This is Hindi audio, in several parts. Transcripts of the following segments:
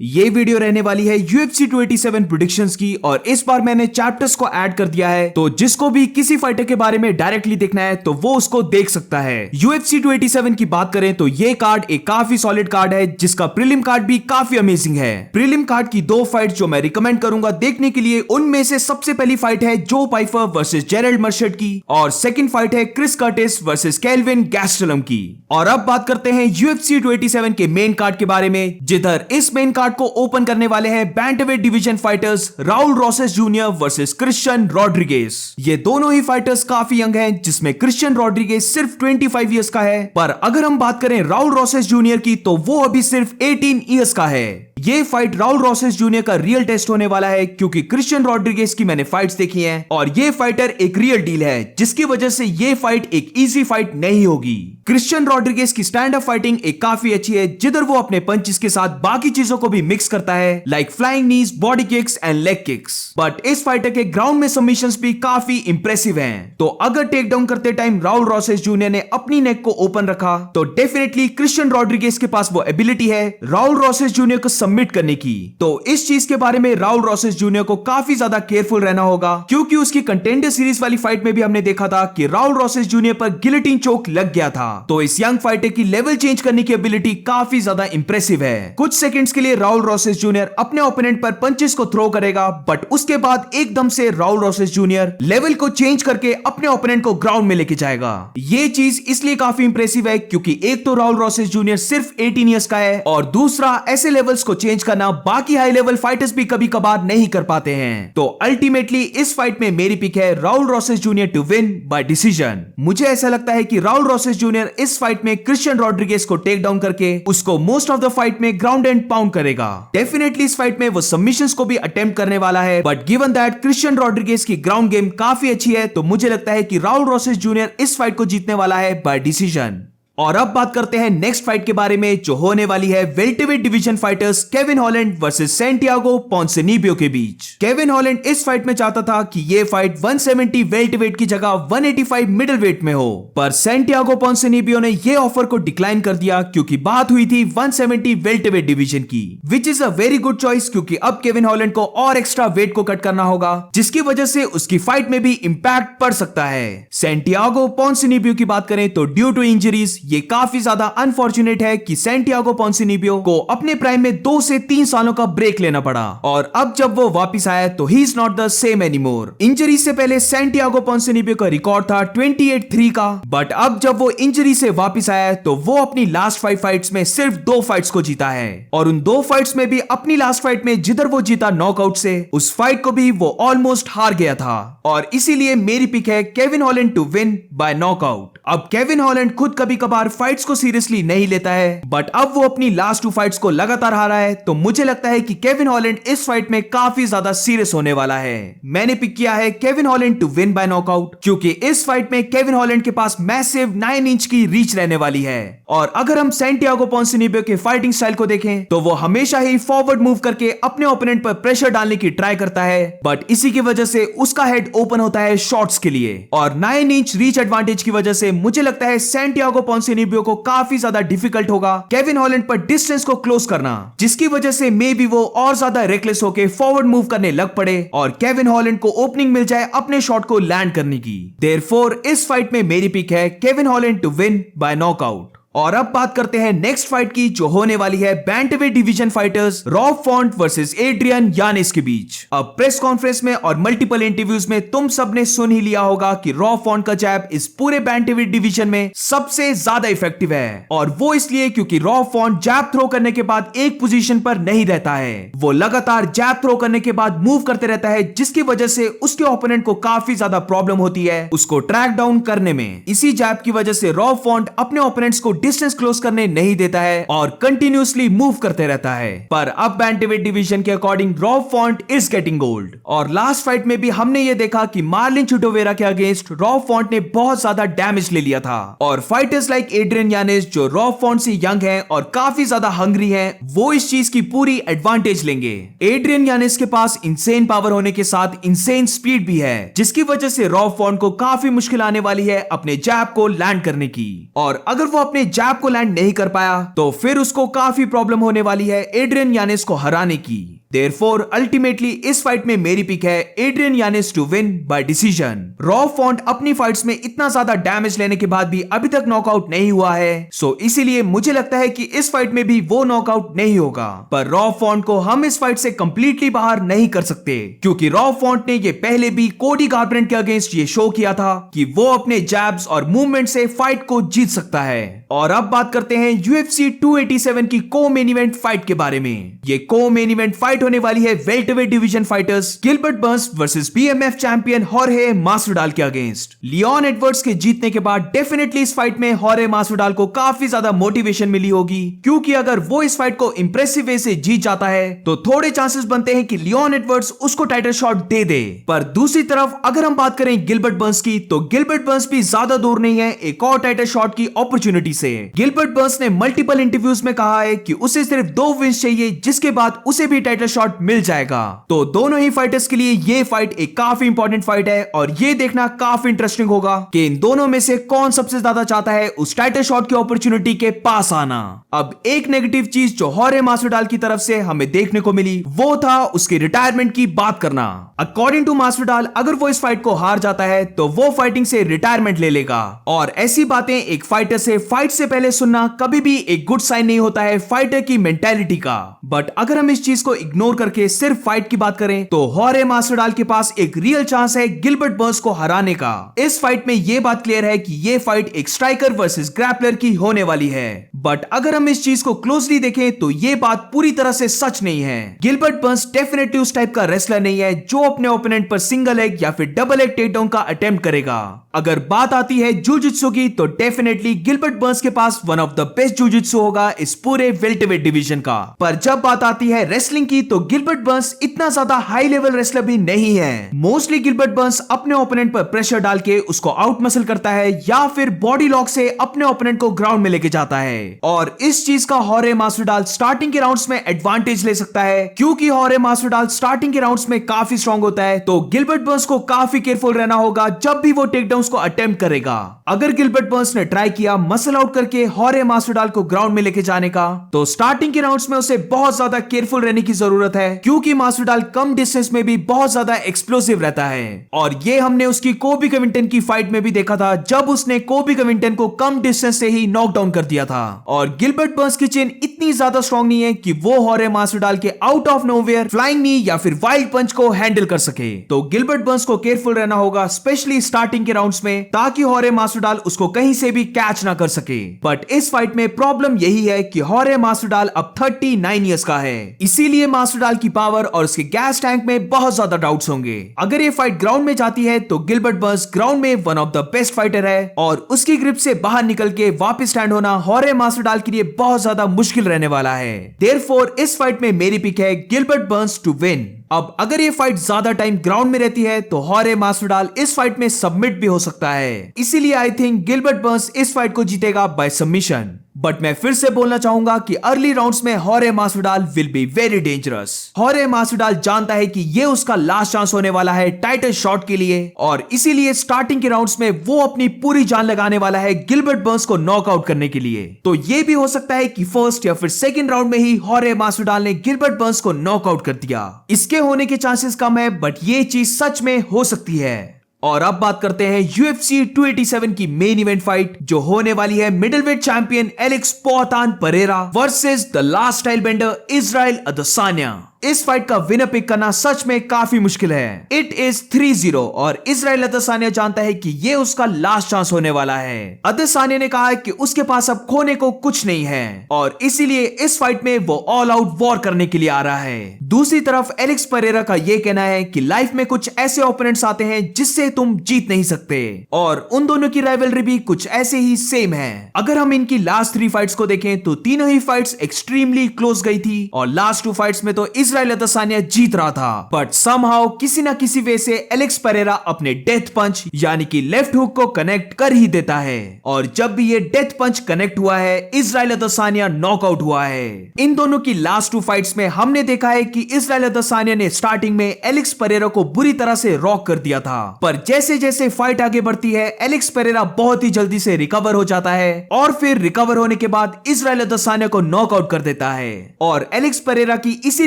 ये वीडियो रहने वाली है UFC 287 प्रेडिक्शंस की और इस बार मैंने चैप्टर्स को ऐड कर दिया है, तो जिसको भी किसी फाइटर के बारे में डायरेक्टली देखना है तो वो उसको देख सकता है। UFC 287 की बात करें तो ये कार्ड एक काफी सॉलिड कार्ड है, जिसका प्रीलिम कार्ड भी काफी अमेजिंग है। प्रीलिम कार्ड की दो फाइट जो मैं रिकमेंड करूंगा देखने के लिए, उनमें से सबसे पहली फाइट है जो पाइफर वर्सेस जेरल्ड मर्शेट की और सेकंड फाइट है क्रिस कर्टिस वर्सेस केल्विन गैस्टेलम की। और अब बात करते हैं UFC 287 के मेन कार्ड के बारे में, जिधर इस मेन कार्ड को ओपन करने वाले हैं bantamweight division fighters Raul Rosas junior versus Christian Rodriguez. ये दोनों ही फाइटर्स काफी यंग हैं, जिसमें क्रिश्चियन रॉड्रिगेज सिर्फ 25 इयर्स का है, पर अगर हम बात करें राउल रोसेस जूनियर की तो वो अभी सिर्फ 18 इयर्स का है। ये फाइट राउल रोसेस जूनियर का रियल टेस्ट होने वाला है, क्योंकि क्रिश्चियन रॉड्रिगेज की मैंने फाइट्स देखी हैं और ये फाइटर एक रियल डील है, जिसकी वजह से ये फाइट एक इजी फाइट नहीं होगी। क्रिश्चियन रॉड्रिगेज की स्टैंड अप फाइटिंग एक काफी अच्छी है, जिधर वो अपने पंचेस के साथ बाकी चीजों को भी मिक्स करता है, like flying knees, body kicks and leg kicks. But इस फाइटर के ग्राउंड में सबमिशंस भी काफी इंप्रेसिव हैं। तो अगर टेक डाउन करते टाइम राउल रोसेस जूनियर ने अपनी नेक को ओपन रखा तो डेफिनेटली क्रिश्चियन रॉड्रिगेज के पास वो एबिलिटी है राउल रोसेस जूनियर को सबमिट करने की। तो इस चीज के बारे में राउल रोसेस जूनियर को काफी ज्यादा केयरफुल रहना होगा, क्योंकि उसकी कंटेंडर सीरीज वाली फाइट में भी हमने देखा था कि राउल रोसेस जूनियर पर गिलेटिन चोक लग गया था। तो इस यंग फाइटर की लेवल चेंज करने की एबिलिटी काफी ज्यादा इंप्रेसिव है। कुछ सेकंड्स के लिए राउल रोसेस जूनियर अपने ओपोनेंट पर पंचेस को थ्रो करेगा, बट उसके बाद एकदम से राउल रोसेस जूनियर लेवल को चेंज करके अपने ओपोनेंट को ग्राउंड में लेके जाएगा। ये चीज इसलिए काफी इंप्रेसिव है क्योंकि एक तो राउल रोसेस जूनियर सिर्फ 18 इयर्स का है और दूसरा ऐसे लेवल्स को चेंज करना बाकी हाई लेवल फाइटर्स भी कभी कभार नहीं कर पाते हैं। तो अल्टीमेटली इस फाइट में मेरी पिक है Raul Rosas Junior to win by decision. मुझे ऐसा लगता है कि राउल रोसेस जूनियर इस फाइट में क्रिश्चियन रॉड्रिगेज को टेक डाउन करके उसको मोस्ट ऑफ द फाइट में ग्राउंड एंड पाउंड करेगा। डेफिनेटली इस फाइट में वो सबमिशंस को भी अटेम्प्ट करने वाला है, but given that Christian Rodriguez की ग्राउंड गेम काफी अच्छी है, तो मुझे लगता है कि राउल रोसेस जूनियर इस फाइट को जीतने वाला है बाय डिसीजन। और अब बात करते हैं नेक्स्ट फाइट के बारे में, जो होने वाली है welterweight division fighters Kevin Holland versus Santiago Ponzinibbio के बीच। केविन हॉलैंड इस फाइट में चाहता था कि ये फाइट 170 वेल्टरवेट की जगह 185 मिडलवेट में हो, पर सैंटियागो पोंसिनिबियो ने ये ऑफर को डिक्लाइन कर दिया, क्योंकि बात हुई थी 170 वेल्टरवेट डिवीजन की, which is a very good choice, क्योंकि अब केविन हॉलैंड को और एक्स्ट्रा वेट को कट करना होगा, जिसकी वजह से उसकी फाइट में भी इंपैक्ट पड़ सकता है। सैंटियागो पोंसिनिबियो की बात करें तो ड्यू टू इंजरीज ये काफी ज्यादा अनफॉर्चुनेट है कि सैंटियागो पोंसिनिबियो को अपने प्राइम में 2 से 3 सालों का ब्रेक लेना पड़ा, और अब जब वो वापस आया तो he is not the same anymore. Injury से पहले सैंटियागो पोंसिनिबियो का रिकॉर्ड था 28-3 का, बट अब जब वो इंजरी से वापस आया तो वो अपनी लास्ट 5 फाइट्स में सिर्फ 2 फाइट्स को जीता है, और उन 2 फाइट्स में भी अपनी लास्ट फाइट में जिधर वो जीता नॉकआउट से, उस फाइट को भी वो ऑलमोस्ट हार गया था। और इसीलिए मेरी पिक है Kevin Holland to win by knockout. अब केविन हॉलैंड खुद कभी कभार फाइट्स को सीरियसली नहीं लेता है, बट अब वो अपनी लास्ट 2 फाइट्स को लगातार हारा है, तो मुझे लगता है कि केविन हॉलैंड इस फाइट में काफी ज्यादा सीरियस होने वाला है। मैंने पिक किया है Kevin Holland to win by knockout, क्योंकि इस फाइट में केविन हॉलैंड के पास मैसिव 9 इंच की रीच रहने वाली है। और अगर हम सैंटियागो पोंसिनिबियो के फाइटिंग स्टाइल को देखें तो वो हमेशा ही फॉरवर्ड मूव करके अपने ओपोनेंट पर प्रेशर डालने की ट्राई करता है, बट इसी की वजह से उसका हेड ओपन होता है शॉट्स के लिए, और 9 इंच रीच एडवांटेज की वजह से मुझे लगता है सैंटियागो पोंसिनिबियो को काफी ज्यादा डिफिकल्ट होगा केविन हॉलैंड पर डिस्टेंस को क्लोज करना, जिसकी वजह से मे बी वो और ज्यादा रेकलेस होकर फॉरवर्ड मूव करने लग पड़े और केविन हॉलैंड को ओपनिंग मिल जाए अपने शॉट को लैंड करने की। देयरफॉर इस फाइट में मेरी पिक है Kevin Holland to win by knockout. और अब बात करते हैं नेक्स्ट फाइट की, जो होने वाली है bantamweight division fighters Rob Font versus Adrian Yanez के बीच। अब प्रेस कॉन्फ्रेंस में और मल्टीपल इंटरव्यूज में तुम सबने सुन ही लिया होगा कि रॉब फॉन्ट का जैब इस पूरे बैंटमवेट डिवीजन में सबसे ज्यादा इफेक्टिव है, और वो इसलिए क्योंकि रॉब फॉन्ट जैब थ्रो करने के बाद एक पोजीशन पर नहीं रहता है, वो लगातार जैब थ्रो करने के बाद मूव करते रहता है, जिसकी वजह से उसके ओपोनेंट को काफी ज्यादा प्रॉब्लम होती है उसको ट्रैक डाउन करने में। इसी जैब की वजह से रॉब फॉन्ट अपने ओपोनेंट्स को डिस्टेंस क्लोज करने नहीं देता है और कंटिन्यूअसली मूव करते रहता है। पर अब बैंटमवेट डिवीजन के according Rob Font is getting gold, और लास्ट फाइट में भी हमने ये देखा कि मार्लिन चुटोवेरा के अगेंस्ट रॉब फॉन्ट ने बहुत ज्यादा डैमेज ले लिया था, और फाइटर्स लाइक एड्रियन यानेस जो रॉब फॉन्ट से यंग हैं और काफी ज्यादा हंग्री हैं, वो इस चीज की पूरी एडवांटेज लेंगे। एड्रियन यानेस के पास इंसेन पावर होने के साथ इंसेन स्पीड भी है, जिसकी वजह से रॉब फॉन्ट को काफी मुश्किल आने वाली है अपने जैब को लैंड करने की, और अगर वो अपने जैब को लैंड नहीं कर पाया तो फिर उसको काफी प्रॉब्लम होने वाली है एड्रियन यानिस को हराने की। देयरफॉर अल्टीमेटली इस फाइट में मेरी पिक है Adrian Yanez to win by decision. Rob Font अपनी फाइट्स में इतना ज्यादा डैमेज लेने के बाद भी अभी तक नॉकआउट नहीं हुआ है, सो इसीलिए मुझे लगता है कि इस फाइट में भी वो नॉकआउट नहीं होगा। पर रॉब फॉन्ट को हम इस फाइट से कंप्लीटली बाहर नहीं कर सकते, क्योंकि रॉब फॉन्ट ने ये पहले भी कोडी गारब्रैंड के अगेंस्ट ये शो किया था कि वो अपने जैब्स और मूवमेंट से फाइट को जीत सकता है। और अब बात करते हैं UFC 287 की को मेन इवेंट फाइट के बारे में। ये को मेन इवेंट फाइट होने वाली है welterweight division fighters Gilbert Burns versus BMF champion हॉर्हे मास्विडाल के अगेंस्ट। लियोन एडवर्ड्स के जीतने के बाद डेफिनेटली इस फाइट में हॉर्हे मास्विडाल को काफी ज्यादा मोटिवेशन मिली होगी, क्योंकि अगर वो इस फाइट को इंप्रेसिव वे से जीत जाता है तो थोड़े चांसेस बनते हैं कि लियोन एडवर्ड्स उसको टाइटल शॉट दे दे। पर दूसरी तरफ अगर हम बात करें गिलबर्ट बर्न्स की, तो गिलबर्ट बर्न्स भी ज्यादा दूर नहीं है एक और टाइटल शॉट की अपॉर्चुनिटी से। गिलबर्ट बर्न्स ने मल्टीपल इंटरव्यूज में कहा है कि उसे सिर्फ 2 विन्स चाहिए, जिसके बाद उसे भी टाइटल शॉट मिल जाएगा। तो दोनों ही फाइटर्स के लिए ये फाइट एक काफी इंपॉर्टेंट फाइट है और ये देखना काफी इंटरेस्टिंग होगा कि इन दोनों में से कौन सबसे ज्यादा चाहता है उस टाइटल शॉट की अपॉर्चुनिटी के पास आना। अब एक नेगेटिव चीज जो हॉर्हे मास्विडाल की तरफ से हमें देखने को मिली वो था उसकी रिटायरमेंट की बात करना। अकॉर्डिंग टू मास्विडाल अगर वो इस फाइट को हार जाता है तो वो फाइटिंग से रिटायरमेंट ले लेगा, और ऐसी बातें एक फाइटर से फाइट से पहले सुनना कभी भी एक गुड साइन नहीं होता है फाइटर की मेंटालिटी का। बट अगर हम इस चीज को इग्नोर करके सिर्फ फाइट की बात करें तो हॉर्हे मास्विडाल के पास एक रियल चांस है गिलबर्ट बर्न्स को हराने का। इस फाइट में ये बात क्लियर है कि ये फाइट एक स्ट्राइकर वर्सेस ग्रैपलर की होने वाली है। बट अगर हम इस चीज को क्लोजली देखें तो ये बात पूरी तरह से सच नहीं है। गिलबर्ट बर्न्स डेफिनेटली उस टाइप का रेसलर नहीं है जो अपने ओपोनेंट पर सिंगल लेग या फिर डबल लेग टेकडाउन का अटेम्प्ट करेगा। अगर बात आती है जूजित्सु की तो डेफिनेटली गिलबर्ट बर्न्स के पास वन ऑफ द बेस्ट जूजित्सु होगा इस पूरे वेल्टरवेट डिवीजन का। पर जब बात आती है रेसलिंग की तो गिलबर्ट बर्न्स इतना ज्यादा हाई लेवल रेसलर भी नहीं है। मोस्टली गिलबर्ट बर्न्स अपने ओपोनेंट पर प्रेशर डाल के उसको आउट मसल करता है या फिर बॉडी लॉक से अपने ओपोनेंट को ग्राउंड में लेके जाता है। और इस चीज का हॉर्हे मास्विडाल स्टार्टिंग के राउंड्स में एडवांटेज ले सकता है, क्योंकि हॉर्हे मास्विडाल स्टार्टिंग के राउंड्स में काफी स्ट्रांग होता है। तो गिलबर्ट बर्न्स को काफी केयरफुल रहना होगा जब भी वो टेकडाउन्स को अटेम्प्ट करेगा। अगर गिलबर्ट बर्न्स ने ट्राई किया मसल आउट करके हॉर्हे मास्विडाल को ग्राउंड में लेके जाने का, तो स्टार्टिंग के राउंड्स में उसे बहुत ज्यादा केयरफुल रहने की जरूरत है, क्योंकि मास्विडाल कम डिस्टेंस में भी बहुत ज्यादा एक्सप्लोसिव रहता है। और ये हमने उसकी कोबी कविंगटन की फाइट में भी देखा था, जब उसने कोबी कविंगटन को कम डिस्टेंस से ही नॉकडाउन कर दिया था। और गिलबर्ट बर्न्स की चेन इतनी ज्यादा स्ट्रांग नहीं है कि वो हॉर्हे मास्विडाल के आउट ऑफ नोवेयर फ्लाइंग नी या फिर वाइल्ड पंच को हैंडल कर सके। तो गिलबर्ट बर्न्स को केयरफुल रहना होगा स्पेशली स्टार्टिंग के राउंड्स में, ताकि हॉर्हे मास्विडाल उसको कहीं से भी कैच ना कर सके। बट इस फाइट में प्रॉब्लम यही है कि हॉर्हे मास्विडाल अब 39 इयर्स का है, इसीलिए मास्विडाल की पावर और उसके गैस टैंक में बहुत ज्यादा डाउट्स होंगे। अगर ये फाइट ग्राउंड में जाती है तो गिलबर्ट बर्न्स ग्राउंड में one of the best fighter है, और उसकी ग्रिप से बाहर निकल के वापस स्टैंड होना हॉर्हे मास्विडाल के लिए बहुत ज्यादा मुश्किल रहने वाला है। देयरफॉर इस फाइट में मेरी पिक है गिलबर्ट बर्न्स टू विन। अब अगर ये फाइट ज्यादा टाइम ग्राउंड में रहती है तो हॉर्हे मास्विडाल इस फाइट में सबमिट भी हो सकता है, इसीलिए आई थिंक गिलबर्ट बर्न्स इस फाइट को जीतेगा बाय सबमिशन। बट मैं फिर से बोलना चाहूंगा कि अर्ली राउंड्स में हॉर्हे Masvidal will be very dangerous. हॉर्हे मास्विडाल जानता है कि ये उसका लास्ट चांस होने वाला है टाइटल शॉट के लिए, और इसीलिए स्टार्टिंग के राउंड्स में वो अपनी पूरी जान लगाने वाला है गिलबर्ट बर्न्स को नॉकआउट करने के लिए। तो ये भी हो सकता है कि फर्स्ट या फिर सेकंड राउंड में ही हॉर्हे मास्विडाल ने गिलबर्ट बर्न्स को नॉकआउट कर दिया। इसके होने के चांसेस कम है, बट ये चीज सच में हो सकती है। और अब बात करते हैं UFC 287 की मेन इवेंट फाइट, जो होने वाली है middleweight champion Alex Poatan Pereira versus the last style bender Israel Adesanya. इस फाइट का विनर पिक करना सच में काफी मुश्किल है। इट इज 3-0 और इजराइल अदसानिया जानता है कि ये उसका लास्ट चांस होने वाला है। अदसानिया ने कहा है कि उसके पास अब खोने को कुछ नहीं है, और इसीलिए इस फाइट में वो ऑल आउट वॉर करने के लिए आ रहा है। दूसरी तरफ एलेक्स परेरा का ये कहना है कि लाइफ में कुछ ऐसे ओपोनेंट्स आते हैं जिससे तुम जीत नहीं सकते, और उन दोनों की राइवलरी भी कुछ ऐसे ही सेम है। अगर हम इनकी लास्ट 3 फाइट्स को देखें तो तीनों ही फाइट्स एक्सट्रीमली क्लोज गई थी, और लास्ट 2 फाइट्स में तो इजराइल अदेसानिया जीत रहा था, बट समहाउ किसी ना किसी वे से एलेक्स पेरेरा अपने डेथ पंच यानी कि लेफ्ट हुक को कनेक्ट कर ही देता है, और जब भी ये डेथ पंच कनेक्ट हुआ है इजराइल अदेसानिया नॉकआउट हुआ है। इन दोनों की लास्ट 2 फाइट्स में हमने देखा है कि इजराइल अदेसानिया ने स्टार्टिंग में एलेक्स पेरेरा को बुरी तरह से रॉक कर दिया था, पर जैसे जैसे फाइट आगे बढ़ती है एलेक्स पेरेरा बहुत ही जल्दी से रिकवर हो जाता है, और फिर रिकवर होने के बाद इजराइल अदेसानिया को नॉकआउट कर देता है। और एलेक्स पेरेरा की इसी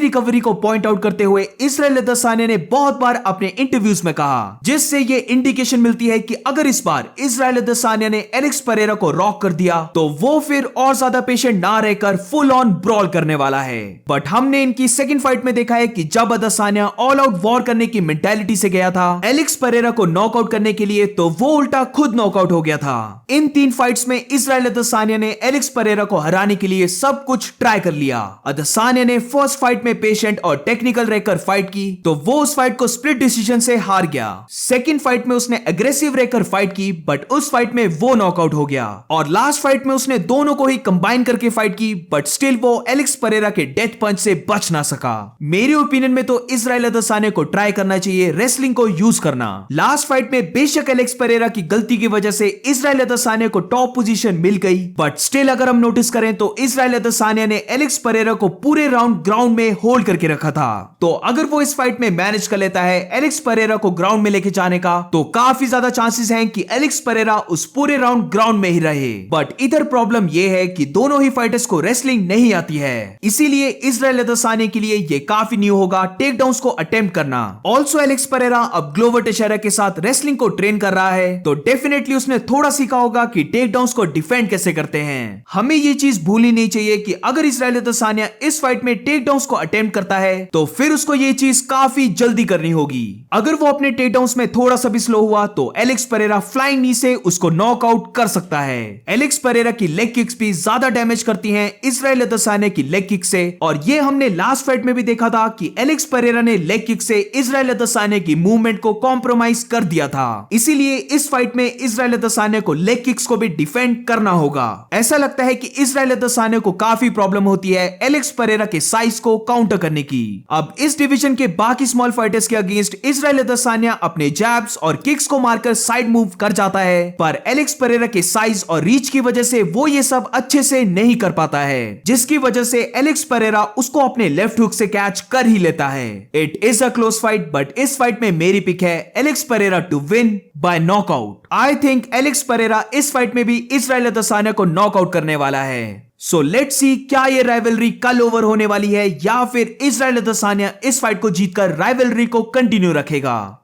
रिकवरी को पॉइंट आउट करते हुए इजराइल अदेसानिया ने बहुत बार अपने इंटरव्यूज में कहा, जिससे ये इंडिकेशन मिलती है कि अगर इस बार इजराइल अदेसानिया ने एलेक्स पेरेरा को रॉक कर दिया तो वो फिर और ज्यादा पेशेंट ना रहकर फुल ऑन ब्रॉल करने वाला है। बट हमने इनकी सेकंड फाइट में देखा है कि जब अदेसानिया ऑल आउट वॉर करने की मेंटालिटी से गया था एलेक्स पेरेरा को नॉकआउट करने के लिए, तो वो उल्टा खुद नॉकआउट हो गया था। इन 3 फाइट्स में इजराइल अदेसानिया ने एलेक्स पेरेरा को हराने के लिए सब कुछ ट्राई कर लिया। अदेसानिया ने फर्स्ट फाइट में पेशेंट और टेक्निकल रहकर फाइट की, तो वो उस फाइट को स्प्लिट डिसीजन से हार गया। सेकंड फाइट में उसने एग्रेसिव रहकर फाइट की, बट उस फाइट में वो नॉकआउट हो गया। और लास्ट फाइट में उसने दोनों को ही कंबाइन करके फाइट की, बट स्टिल वो एलेक्स पेरेरा के डेथ पंच से बच ना सका। मेरे ओपिनियन में तो इजराइल अदेसानिया को ट्राई करना चाहिए रेसलिंग को यूज करना। लास्ट फाइट में बेशक एलेक्स पेरेरा की गलती की वजह से इजराइल अदेसानिया को टॉप पोजीशन मिल गई, बट स्टिल अगर हम नोटिस करें तो इजराइल अदेसानिया ने एलेक्स पेरेरा को पूरे राउंड ग्राउंड में होल्ड करके रखा था। तो अगर वो इस फाइट में मैनेज कर लेता है एलेक्स पेरेरा को ग्राउंड में लेके जाने का, तो काफी ज्यादा चांसेस हैं कि एलेक्स पेरेरा उस पूरे राउंड ग्राउंड में ही रहे। बट इधर प्रॉब्लम ये है कि दोनों ही फाइटर्स को रेसलिंग नहीं आती है, इसीलिए इजराइल अदेसानिया के लिए ये काफी न्यू होगा टेक डाउन्स को अटेम्प्ट करना। ऑल्सो एलेक्स पेरेरा अब ग्लोवर टेशेरा के साथ रेसलिंग को ट्रेन कर रहा है, तो डेफिनेटली उसने थोड़ा सीखा होगा कि टेक डाउन्स को डिफेंड कैसे करते हैं। हमें ये चीज भूलनी नहीं चाहिए कि अगर इजराइल अदेसानिया इस फाइट में टेक डाउन्स को अटेम्प्ट करता है तो फिर उसको ये चीज काफी जल्दी करनी होगी। अगर वो अपने टेक डाउन्स में थोड़ा सा भी स्लो हुआ तो एलेक्स पेरेरा फ्लाइंग नी से उसको नॉकआउट कर सकता है। एलेक्स पेरेरा की लेग किक्स भी ज्यादा डैमेज करती हैं इजराइल अदेसानिया की लेग किक से, और ये हमने लास्ट फाइट में भी देखा था कि एलेक्स पेरेरा ने लेग किक से इजराइल अदेसानिया की मूवमेंट को कॉम्प्रोमाइज कर दिया था। इसीलिए इस फाइट में इजराइल अदेसानिया को लेग किक्स को भी डिफेंड करना होगा। ऐसा लगता है कि इजराइल अदेसानिया को काफी प्रॉब्लम होती है एलेक्स पेरेरा के साइज को काउंटर करने की। अब इस डिवीजन के बाकी स्मॉल फाइटर्स के अगेंस्ट इजराइल अदेसानिया अपने जैब्स और किक्स को मारकर साइड मूव कर जाता है, पर एलेक्स पेरेरा के साइज और रीच की वजह से वो ये सब अच्छे से नहीं कर पाता है, जिसकी वजह से एलेक्स पेरेरा उसको अपने लेफ्ट हुक से कैच कर ही लेता है। It is a close fight, but इस फाइट में मेरी पिक है Alex Pereira to win by knockout. I think Alex Pereira इस फाइट में भी इजराइल अदेसानिया को नॉकआउट करने वाला है। सो लेट्स सी क्या ये राइवलरी कल ओवर होने वाली है या फिर इजराइल अदेसानिया इस फाइट को जीतकर राइवलरी को कंटिन्यू रखेगा।